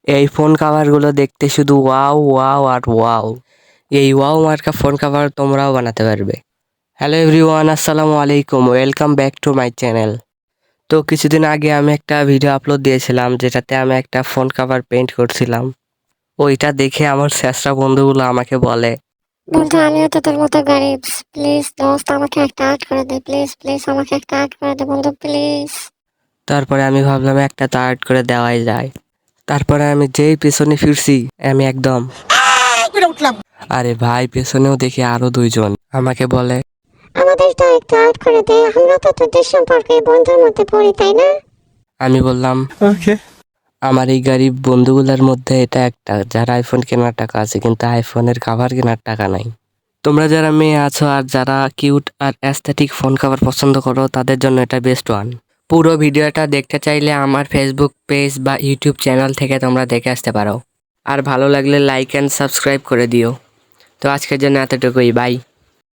এই ফোন কাভারগুলো দেখতে শুধু ওয়াও ওয়াও আর ওয়াও। এই ওয়াও মার্কা ফোন কাভার তোমরাও বানাতে পারবে। হ্যালো এভরিওয়ান, আসসালামু আলাইকুম, welcome back to my channel. তো কিছুদিন আগে আমি একটা ভিডিও আপলোড দিয়েছিলাম যেটাতে আমি একটা ফোন কাভার পেইন্ট করছিলাম। ওইটা দেখে আমার ছেঁচড়া বন্ধুগুলো আমাকে বলে, বন্ধু আমিও তো তোর মতো গরিব, প্লিজ দোস্ত আমাকে একটা আর্ট করে দে, প্লিজ প্লিজ আমাকে একটা আর্ট করে দে বন্ধু প্লিজ। তারপরে আমি ভাবলাম একটা তো আর্ট করে দেওয়াই যায়। তারপরে আমি যেই পেছনে ফিরছি আমি একদম আরে ভাই, পেছনেও দেখি আরো দুইজন আমাকে বলে, আমাদের তো একটু আর্ট করে দে, আমরা তো তোদের সম্পর্কে বন্ধুর মধ্যে পড়ি তাই না? আমি বললাম ওকে। আমার এই গরিব বন্ধুগুলোর মধ্যে এটা একটা যার আইফোন কেনার টাকা আছে কিন্তু আইফোনের কাভার কেনার টাকা নাই। তোমরা যারা মেয়ে আছো আর যারা কিউট আর অ্যাস্থেটিক ফোন কাভার পছন্দ করো তাদের জন্য এটা বেস্ট ওয়ান। পুরো ভিডিওটা দেখতে চাইলে আমার ফেসবুক পেজ বা ইউটিউব চ্যানেল থেকে তোমরা দেখে আসতে পারো। আর ভালো লাগলে লাইক অ্যান্ড সাবস্ক্রাইব করে দিও। তো আজকের জন্য এতটুকুই, বাই।